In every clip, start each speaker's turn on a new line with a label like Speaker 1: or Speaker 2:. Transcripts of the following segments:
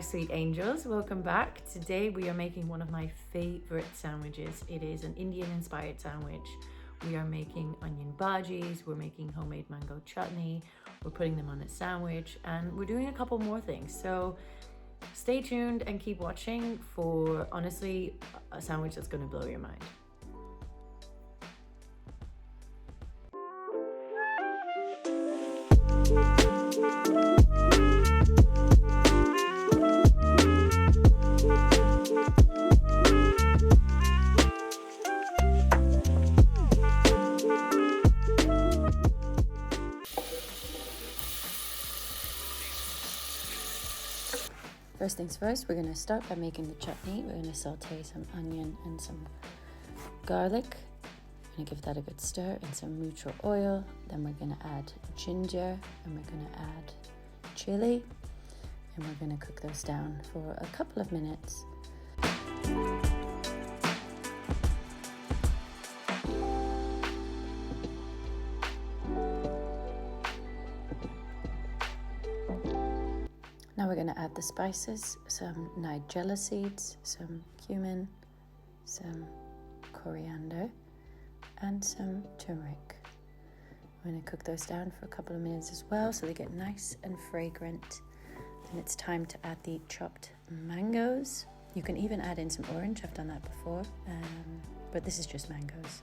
Speaker 1: sweet angels, welcome back. Today we are making one of my favorite sandwiches. It is an Indian inspired sandwich. We are making onion bhajis, we're making homemade mango chutney, we're putting them on a sandwich, and we're doing a couple more things. So stay tuned and keep watching for, honestly, a sandwich that's going to blow your mind. First things first, we're going to start by making the chutney. We're going to saute some onion and some garlic. We're going to give that a good stir and some mucho oil. Then we're going to add ginger and we're going to add chili. And we're going to cook those down for a couple of minutes. Now we're going to add the spices, some nigella seeds, some cumin, some coriander, and some turmeric. We're going to cook those down for a couple of minutes as well so they get nice and fragrant. Then it's time to add the chopped mangoes. You can even add in some orange, I've done that before, but this is just mangoes.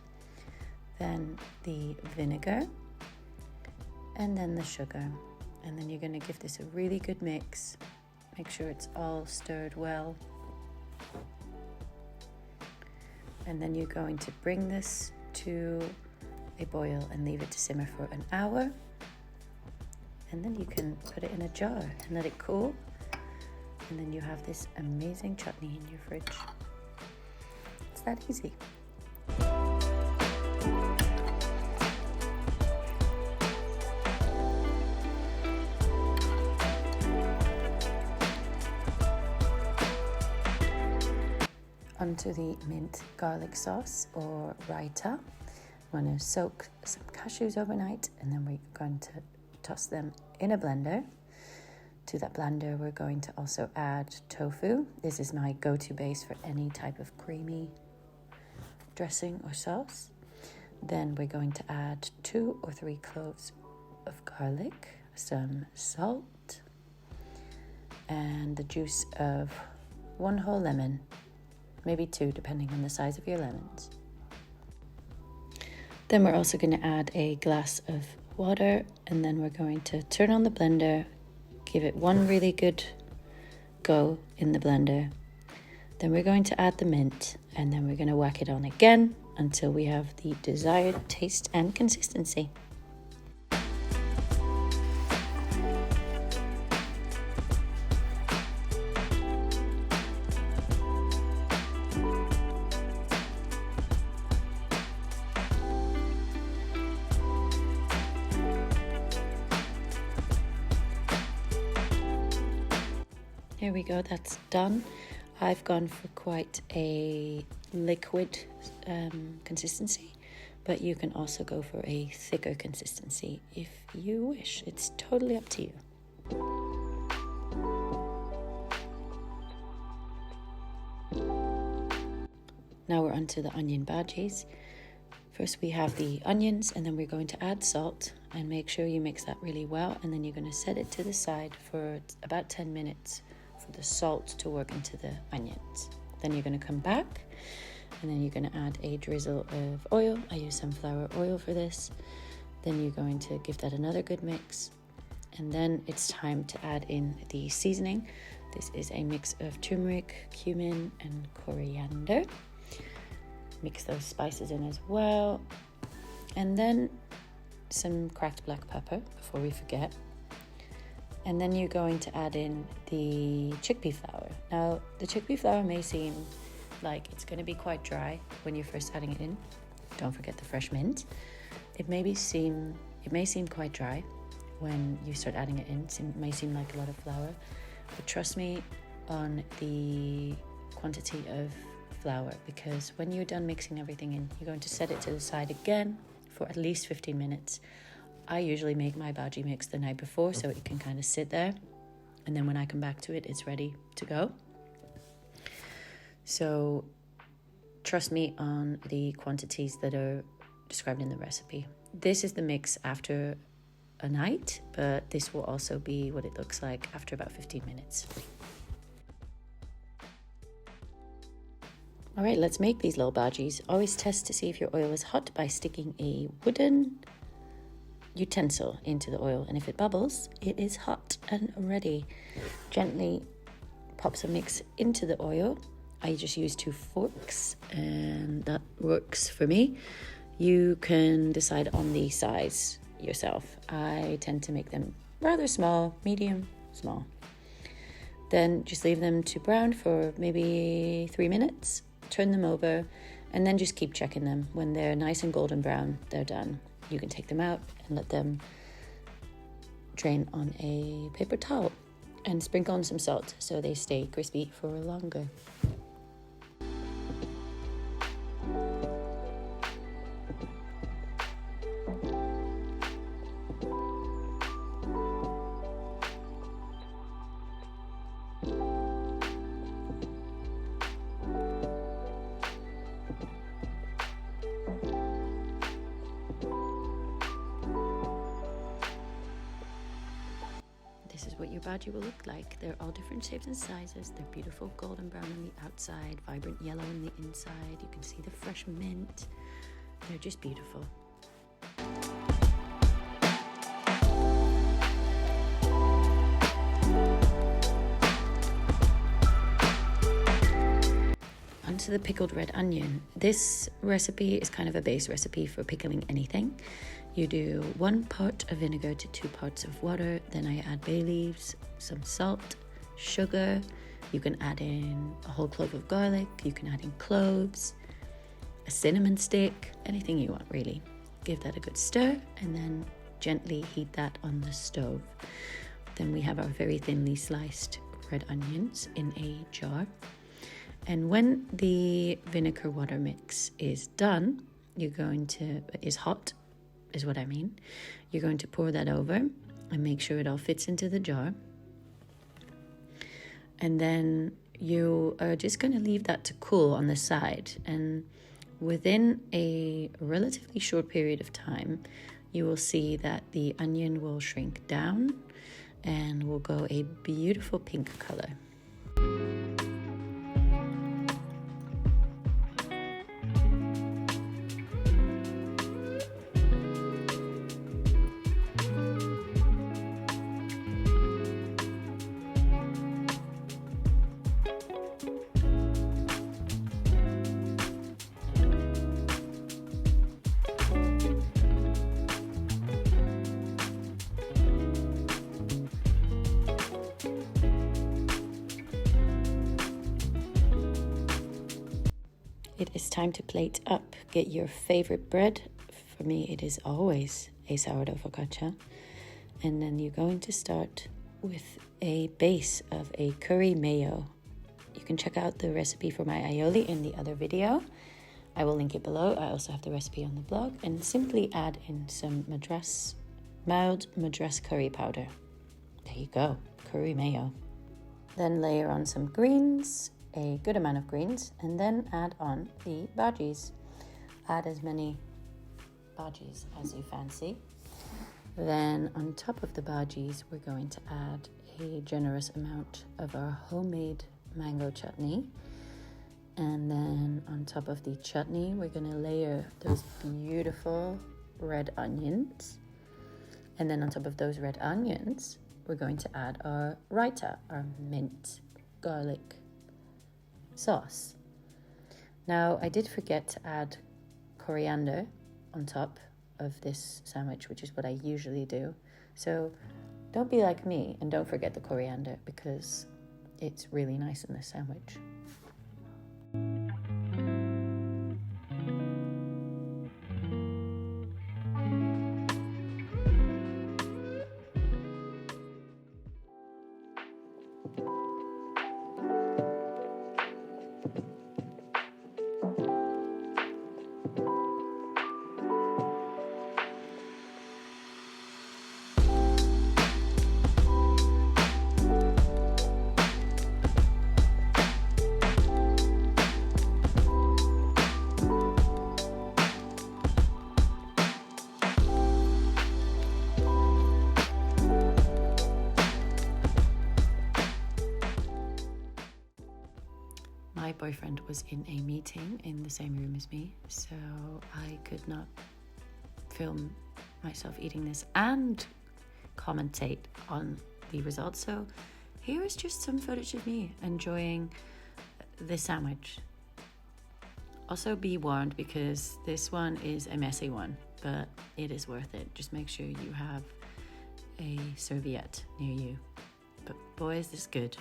Speaker 1: Then the vinegar, and then the sugar. And then you're going to give this a really good mix. Make sure it's all stirred well. And then you're going to bring this to a boil and leave it to simmer for an hour. And then you can put it in a jar and let it cool. And then you have this amazing chutney in your fridge. It's that easy. Onto the mint garlic sauce or raita. We're going to soak some cashews overnight and then we're going to toss them in a blender. To that blender we're going to also add tofu. This is my go-to base for any type of creamy dressing or sauce. Then we're going to add 2 or 3 cloves of garlic, some salt, and the juice of 1 whole lemon. Maybe 2 depending on the size of your lemons. Then we're also going to add a glass of water and then we're going to turn on the blender, give it one really good go in the blender. Then we're going to add the mint and then we're going to whack it on again until we have the desired taste and consistency. Here we go, that's done. I've gone for quite a liquid consistency, but you can also go for a thicker consistency if you wish. It's totally up to you. Now we're onto the onion bhajis. First we have the onions and then we're going to add salt and make sure you mix that really well, and then you're going to set it to the side for about 10 minutes for the salt to work into the onions. Then you're going to come back and then you're going to add a drizzle of oil. I use sunflower oil for this. Then you're going to give that another good mix, and then it's time to add in the seasoning. This is a mix of turmeric, cumin, and coriander. Mix those spices in as well, and then some cracked black pepper before we forget. And then you're going to add in the chickpea flour. Now, the chickpea flour may seem like it's going to be quite dry when you're first adding it in. Don't forget the fresh mint. It may seem quite dry when you start adding it in. It may seem like a lot of flour, but trust me on the quantity of flour, because when you're done mixing everything in, you're going to set it to the side again for at least 15 minutes. I usually make my bhaji mix the night before so it can kind of sit there And then when I come back to it, it's ready to go. So trust me on the quantities that are described in the recipe. This is the mix after a night, but this will also be what it looks like after about 15 minutes. All right, let's make these little bhajis. Always test to see if your oil is hot by sticking a wooden utensil into the oil, and if it bubbles, it is hot and ready. Gently pop some mix into the oil. I just use 2 forks and that works for me. You can decide on the size yourself. I tend to make them rather small, medium, small. Then just leave them to brown for maybe 3 minutes. Turn them over and then just keep checking them. When they're nice and golden brown, they're done. You can take them out and let them drain on a paper towel and sprinkle on some salt so they stay crispy for longer. This is what your bhaji will look like. They're all different shapes and sizes. They're beautiful golden brown on the outside, vibrant yellow on the inside. You can see the fresh mint. They're just beautiful. Onto the pickled red onion. This recipe is kind of a base recipe for pickling anything. You do 1 pot of vinegar to 2 parts of water. Then I add bay leaves, some salt, sugar. You can add in a whole clove of garlic. You can add in cloves, a cinnamon stick, anything you want really. Give that a good stir and then gently heat that on the stove. Then we have our very thinly sliced red onions in a jar. And when the vinegar water mix is done, is hot, is what I mean. You're going to pour that over and make sure it all fits into the jar. And then you are just going to leave that to cool on the side. And within a relatively short period of time, you will see that the onion will shrink down and will go a beautiful pink color. It is time to plate up. Get your favorite bread. For me, it is always a sourdough focaccia. And then you're going to start with a base of a curry mayo. You can check out the recipe for my aioli in the other video. I will link it below. I also have the recipe on the blog. And simply add in some mild madras curry powder. There you go, curry mayo. Then layer on some greens, a good amount of greens, and then add on the bhajis. Add as many bhajis as you fancy. Then on top of the bhajis, we're going to add a generous amount of our homemade mango chutney. And then on top of the chutney, we're going to layer those beautiful red onions. And then on top of those red onions, we're going to add our raita, our mint garlic sauce. Now, I did forget to add coriander on top of this sandwich, which is what I usually do. So don't be like me and don't forget the coriander because it's really nice in this sandwich. my boyfriend was in a meeting in the same room as me, so I could not film myself eating this and commentate on the results. So here is just some footage of me enjoying this sandwich. Also be warned, because this one is a messy one, but it is worth it. Just make sure you have a serviette near you. But boy, is this good.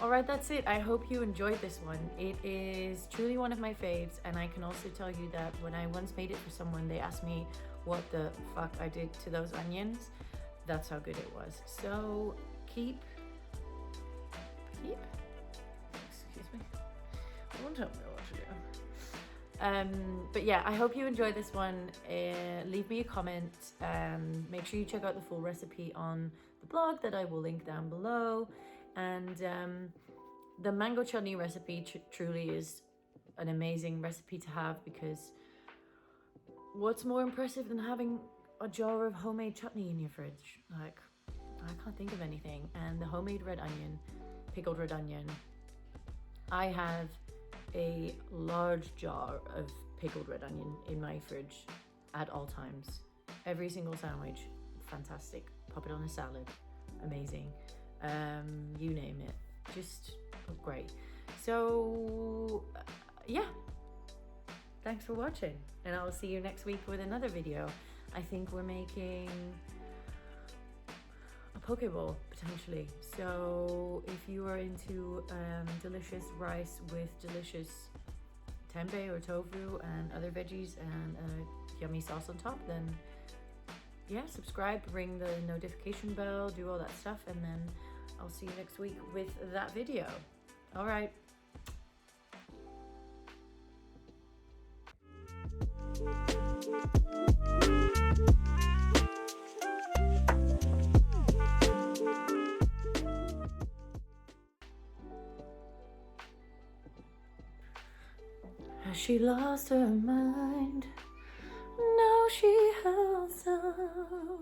Speaker 1: Alright, that's it. I hope you enjoyed this one. It is truly one of my faves, and I can also tell you that when I once made it for someone, they asked me what the fuck I did to those onions. That's how good it was. So keep, excuse me, don't tell me what to do. But yeah, I hope you enjoyed this one. Leave me a comment. Make sure you check out the full recipe on the blog that I will link down below. And the mango chutney recipe truly is an amazing recipe to have, because what's more impressive than having a jar of homemade chutney in your fridge? Like, I can't think of anything. And the homemade red onion, pickled red onion. I have a large jar of pickled red onion in my fridge at all times. Every single sandwich, fantastic. Pop it on a salad, amazing. You name it, just great. So yeah, thanks for watching, and I'll see you next week with another video. I think we're making a poke bowl potentially, so if you are into delicious rice with delicious tempeh or tofu and other veggies and a yummy sauce on top, then yeah, subscribe, ring the notification bell, do all that stuff, and then I'll see you next week with that video. All right. Has she lost her mind? No, she held out.